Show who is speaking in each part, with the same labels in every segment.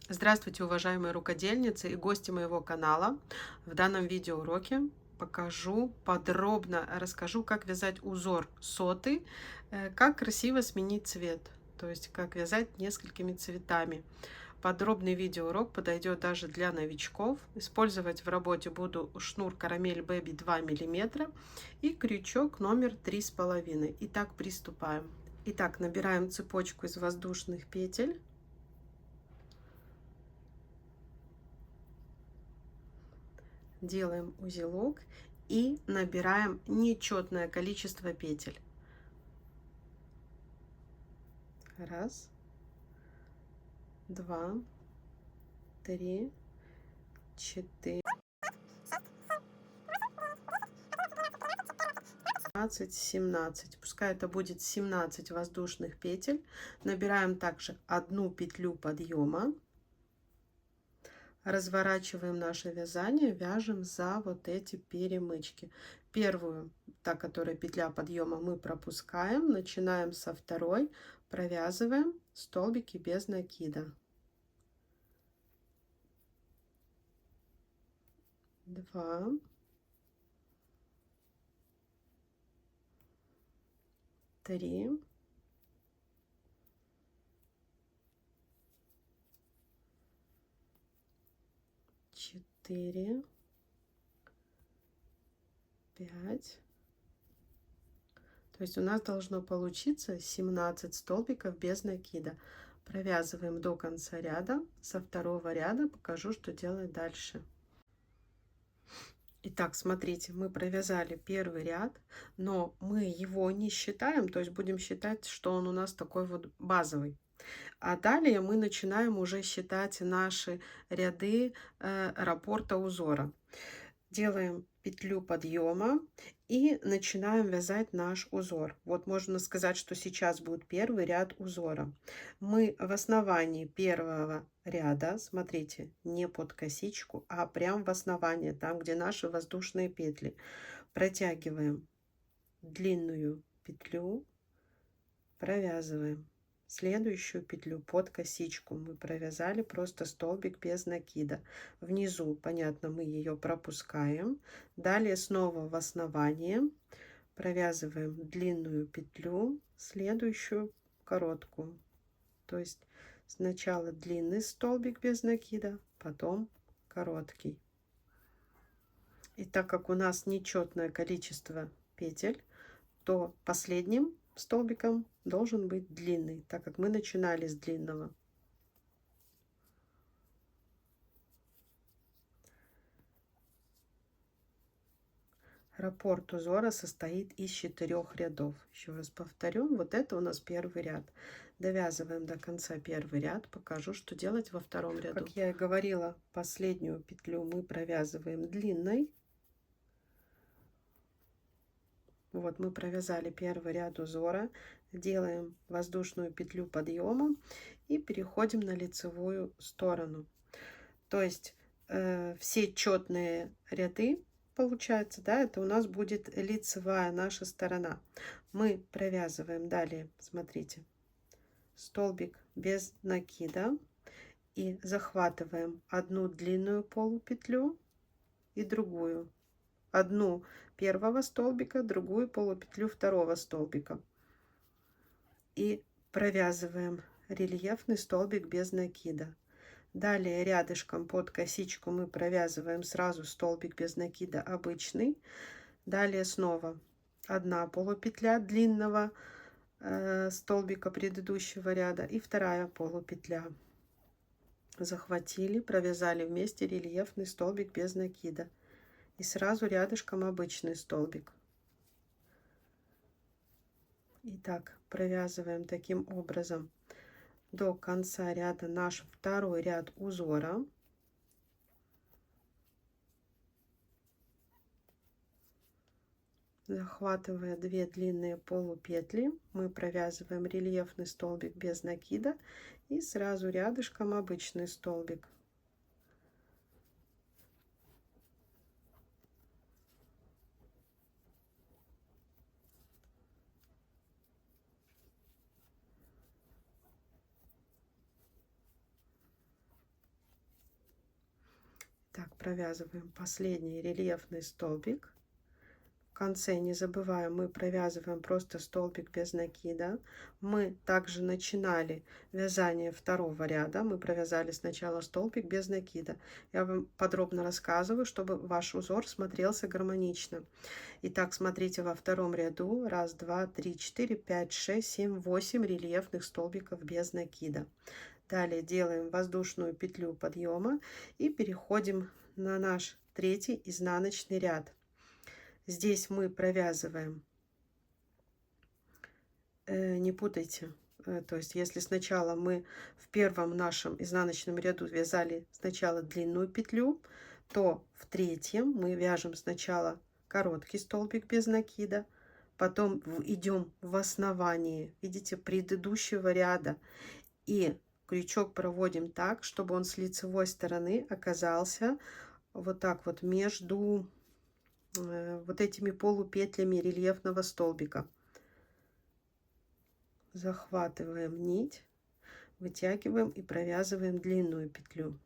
Speaker 1: Здравствуйте, уважаемые рукодельницы и гости моего канала. В данном видеоуроке покажу подробно, расскажу, как вязать узор соты, как красиво сменить цвет, то есть как вязать несколькими цветами. Подробный видеоурок подойдет даже для новичков. Использовать в работе буду шнур Карамель Baby 2 мм и крючок номер 3,5. Итак, приступаем. Итак, набираем цепочку из воздушных петель. Делаем узелок и набираем нечетное количество петель. Раз, два, три, четыре, 15, 17. Пускай это будет 17 воздушных петель. Набираем также одну петлю подъема. Разворачиваем наше вязание, вяжем за вот эти перемычки. Первую, та, которая петля подъема, мы пропускаем, начинаем со второй, провязываем столбики без накида. 2, 3, 4, 5. То есть у нас должно получиться 17 столбиков без накида. Провязываем до конца ряда. Со второго ряда покажу, что делать дальше. Итак, смотрите, мы провязали первый ряд, но мы его не считаем, то есть будем считать, что он у нас такой вот базовый. А далее мы начинаем уже считать наши ряды раппорта узора. Делаем петлю подъема и начинаем вязать наш узор. Вот можно сказать, что сейчас будет первый ряд узора. Мы в основании первого ряда, смотрите, не под косичку, а прям в основании, там где наши воздушные петли, протягиваем длинную петлю, провязываем следующую петлю под косичку. Мы провязали просто столбик без накида. Внизу, понятно, мы ее пропускаем. Далее снова в основание провязываем длинную петлю, следующую короткую. То есть сначала длинный столбик без накида, потом короткий. И так как у нас нечетное количество петель, то последним столбиком должен быть длинный, так как мы начинали с длинного. Раппорт узора состоит из 4 рядов. Еще раз повторю, вот это у нас первый ряд. Довязываем до конца первый ряд, покажу, что делать во втором ряду. Как я и говорила, последнюю петлю мы провязываем длинной. Вот мы провязали первый ряд узора, делаем воздушную петлю подъема и переходим на лицевую сторону. То есть все четные ряды, получается, да, это у нас будет лицевая наша сторона. Мы провязываем далее, смотрите, столбик без накида и захватываем одну длинную полупетлю и другую. Одну первого столбика, другую полупетлю второго столбика. И провязываем рельефный столбик без накида. Далее рядышком под косичку мы провязываем сразу столбик без накида обычный. Далее снова одна полупетля длинного столбика предыдущего ряда и вторая полупетля. Захватили, провязали вместе рельефный столбик без накида. И сразу рядышком обычный столбик. Итак, провязываем таким образом до конца ряда наш второй ряд узора. Захватывая 2 длинные полупетли, мы провязываем рельефный столбик без накида и сразу рядышком обычный столбик. Так, провязываем последний рельефный столбик. В конце не забываем, мы провязываем просто столбик без накида. Мы также начинали вязание второго ряда. Мы провязали сначала столбик без накида. Я вам подробно рассказываю, чтобы ваш узор смотрелся гармонично. Итак, смотрите, во втором ряду 1, 2, 3, 4, 5, 6, 7, 8 рельефных столбиков без накида. Далее делаем воздушную петлю подъема и переходим на наш третий изнаночный ряд. Здесь мы провязываем, не путайте, то есть если сначала мы в первом нашем изнаночном ряду вязали сначала длинную петлю, то в третьем мы вяжем сначала короткий столбик без накида, потом идем в основании, видите, предыдущего ряда, и крючок проводим так, чтобы он с лицевой стороны оказался вот так вот между вот этими полупетлями рельефного столбика. Захватываем нить, вытягиваем и провязываем длинную петлю.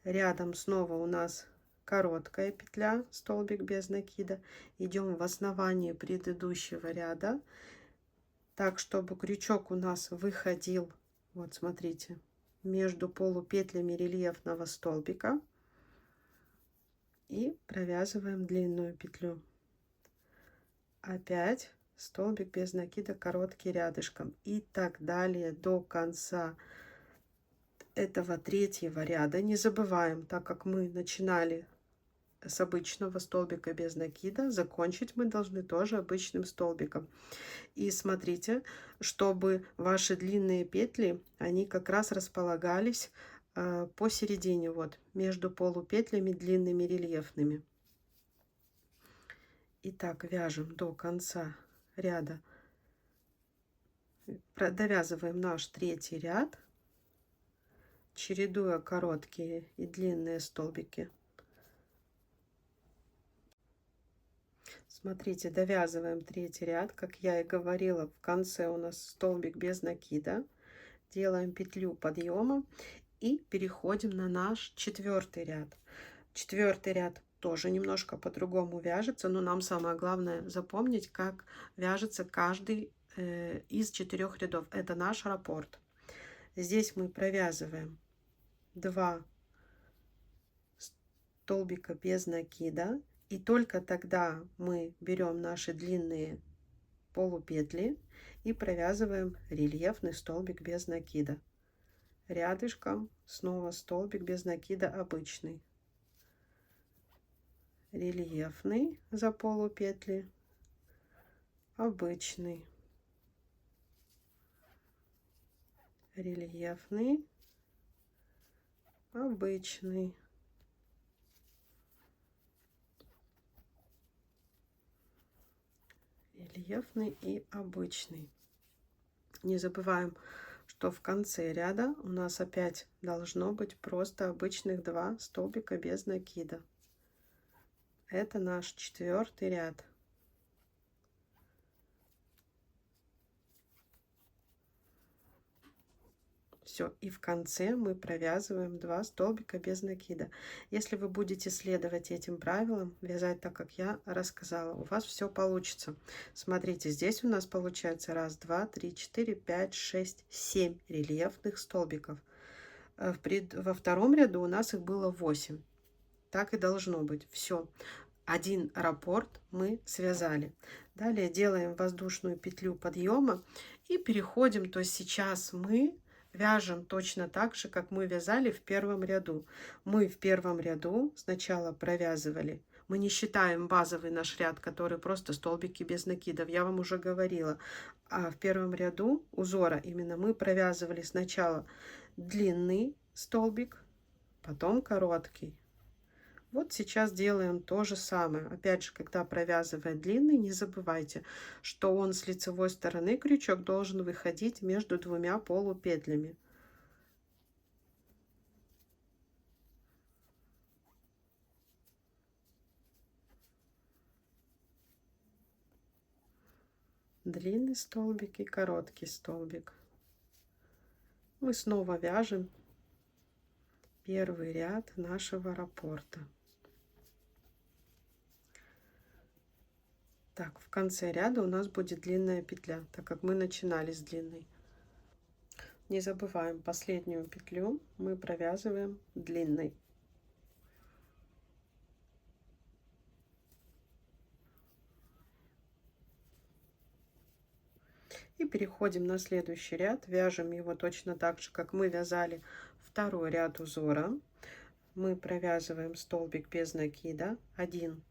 Speaker 1: Рядом снова у нас короткая петля, столбик без накида. Идем в основание предыдущего ряда, так чтобы крючок у нас выходил, вот смотрите, между полупетлями рельефного столбика. И провязываем длинную петлю. Опять столбик без накида, короткий рядышком, и так далее до конца этого третьего ряда. Не забываем, так как мы начинали с обычного столбика без накида, закончить мы должны тоже обычным столбиком. И смотрите, чтобы ваши длинные петли, они как раз располагались посередине, вот между полупетлями длинными рельефными. Итак, вяжем до конца ряда, довязываем наш третий ряд, чередуя короткие и длинные столбики. Смотрите, довязываем третий ряд, как я и говорила, в конце у нас столбик без накида, делаем петлю подъема и переходим на наш четвертый ряд. Четвертый ряд тоже немножко по-другому вяжется, но нам самое главное запомнить, как вяжется каждый из 4 рядов. Это наш раппорт. Здесь мы провязываем 2 столбика без накида, и только тогда мы берем наши длинные полупетли и провязываем рельефный столбик без накида. Рядышком снова столбик без накида обычный, рельефный за полупетли, обычный, рельефный, обычный, рельефный и обычный. Не забываем, что в конце ряда у нас опять должно быть просто обычных 2 столбика без накида. Это наш четвертый ряд. Все, и в конце мы провязываем 2 столбика без накида. Если вы будете следовать этим правилам, вязать так, как я рассказала, у вас все получится. Смотрите, здесь у нас получается 1, 2, 3, 4, 5, 6, 7 рельефных столбиков. Во втором ряду у нас их было 8. Так и должно быть. Все. Один раппорт мы связали. Далее делаем воздушную петлю подъема и переходим. То есть сейчас мы вяжем точно так же, как мы вязали в первом ряду. Мы в первом ряду сначала провязывали. Мы не считаем базовый наш ряд, который просто столбики без накидов. Я вам уже говорила. А в первом ряду узора именно мы провязывали сначала длинный столбик, потом короткий. Вот сейчас делаем то же самое. Опять же, когда провязывая длинный, не забывайте, что он с лицевой стороны крючок должен выходить между 2 полупетлями. Длинный столбик и короткий столбик. Мы снова вяжем первый ряд нашего раппорта. Так, в конце ряда у нас будет длинная петля, так как мы начинали с длинной. Не забываем, последнюю петлю мы провязываем длинной. И переходим на следующий ряд, вяжем его точно так же, как мы вязали второй ряд узора. Мы провязываем столбик без накида 1,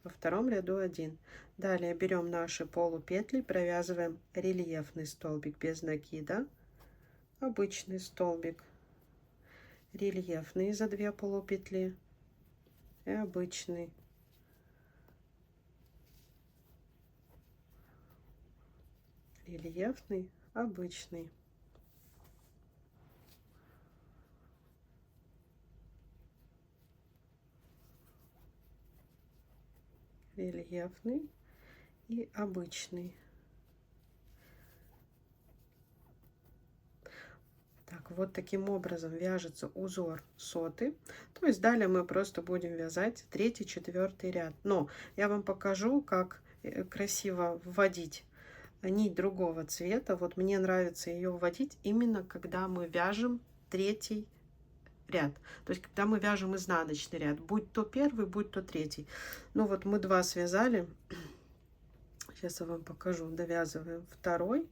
Speaker 1: во втором ряду 1. Далее берем наши полупетли, провязываем рельефный столбик без накида, обычный столбик, рельефный за 2 полупетли и обычный. Рельефный, обычный. Рельефный и обычный. Так, вот таким образом вяжется узор соты. То есть далее мы просто будем вязать третий, четвертый ряд. Но я вам покажу, как красиво вводить нить другого цвета. Вот мне нравится ее вводить именно когда мы вяжем третий ряд. То есть когда мы вяжем изнаночный ряд, будь то первый, будь то третий. Ну вот мы 2 связали. Сейчас я вам покажу. Довязываем второй.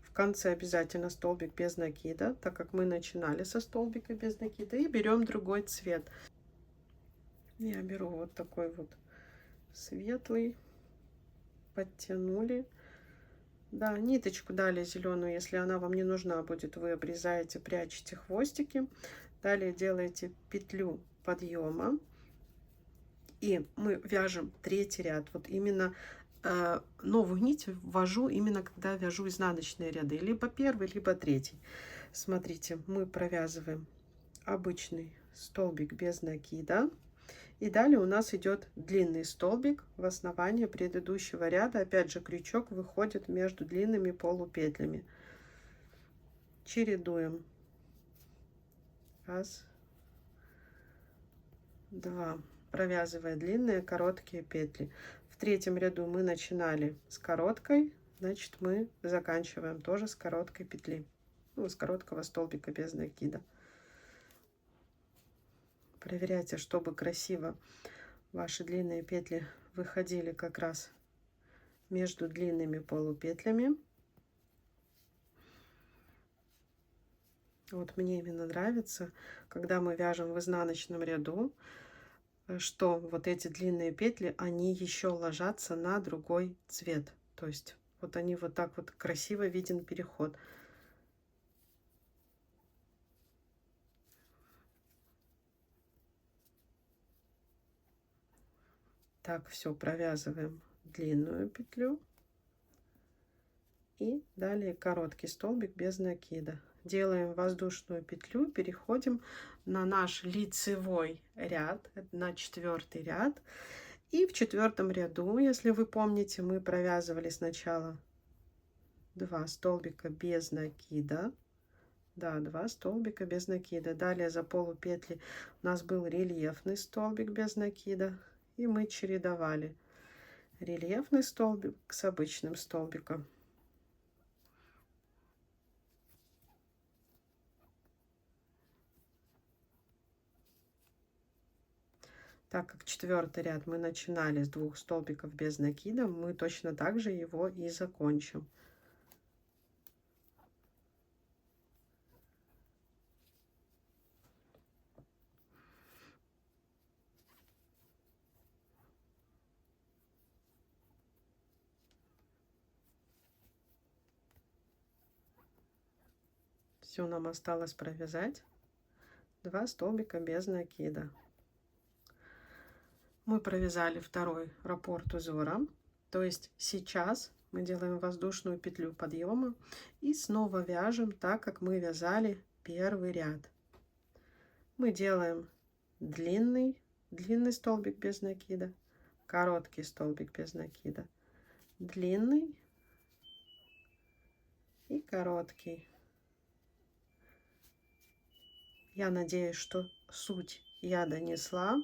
Speaker 1: В конце обязательно столбик без накида, так как мы начинали со столбика без накида. И берем другой цвет. Я беру вот такой вот светлый. Подтянули. Да, ниточку дали зеленую, если она вам не нужна будет, вы обрезаете, прячете хвостики. Далее делаете петлю подъема. И мы вяжем третий ряд. Вот именно новую нить ввожу именно когда вяжу изнаночные ряды. Либо первый, либо третий. Смотрите, мы провязываем обычный столбик без накида. И далее у нас идет длинный столбик в основании предыдущего ряда. Опять же, крючок выходит между длинными полупетлями. Чередуем. Раз, два. Провязывая длинные, короткие петли. В третьем ряду мы начинали с короткой, значит, мы заканчиваем тоже с короткой петли. Ну, с короткого столбика без накида. Проверяйте, чтобы красиво ваши длинные петли выходили как раз между длинными полупетлями. Вот мне именно нравится, когда мы вяжем в изнаночном ряду, что вот эти длинные петли, они еще ложатся на другой цвет. То есть вот они вот так вот красиво виден переход. Так, все, провязываем длинную петлю. И далее короткий столбик без накида. Делаем воздушную петлю, переходим на наш лицевой ряд, на четвертый ряд. И в четвертом ряду, если вы помните, мы провязывали сначала 2 столбика без накида. Да, 2 столбика без накида. Далее за полупетли у нас был рельефный столбик без накида. И мы чередовали рельефный столбик с обычным столбиком. Так как четвертый ряд мы начинали с 2 столбиков без накида, мы точно так же его и закончим. Все, нам осталось провязать 2 столбика без накида. Мы провязали второй раппорт узора. То есть сейчас мы делаем воздушную петлю подъема и снова вяжем так, как мы вязали первый ряд. Мы делаем длинный столбик без накида, короткий столбик без накида, длинный, и короткий. Я надеюсь, что суть я донесла,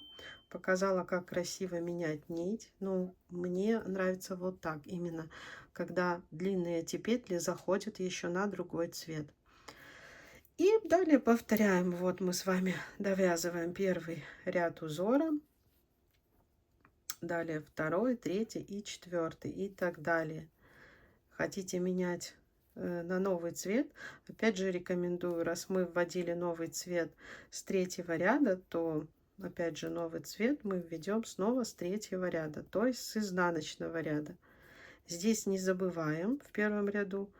Speaker 1: показала, как красиво менять нить. Ну, мне нравится вот так именно, когда длинные эти петли заходят еще на другой цвет. И далее повторяем. Вот мы с вами довязываем первый ряд узора, далее второй, третий и четвертый и так далее. Хотите менять на новый цвет, опять же рекомендую, раз мы вводили новый цвет с третьего ряда, то опять же новый цвет мы введем снова с третьего ряда, то есть с изнаночного ряда. Здесь не забываем в первом ряду,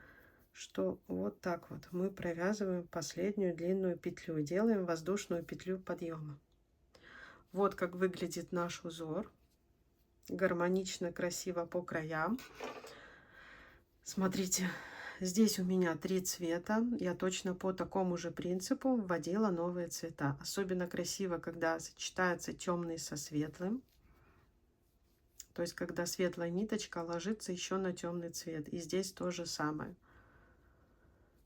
Speaker 1: что вот так вот мы провязываем последнюю длинную петлю, делаем воздушную петлю подъема. Вот как выглядит наш узор, гармонично, красиво по краям. Смотрите, здесь у меня 3 цвета. Я точно по такому же принципу вводила новые цвета. Особенно красиво, когда сочетается темный со светлым. То есть, когда светлая ниточка ложится еще на темный цвет. И здесь то же самое.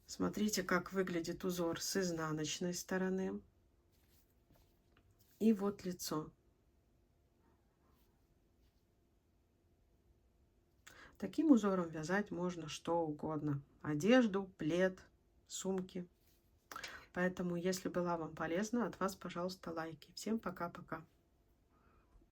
Speaker 1: Смотрите, как выглядит узор с изнаночной стороны. И вот лицо. Таким узором вязать можно что угодно. Одежду, плед, сумки. Поэтому, если была вам полезна, от вас, пожалуйста, лайки. Всем пока-пока.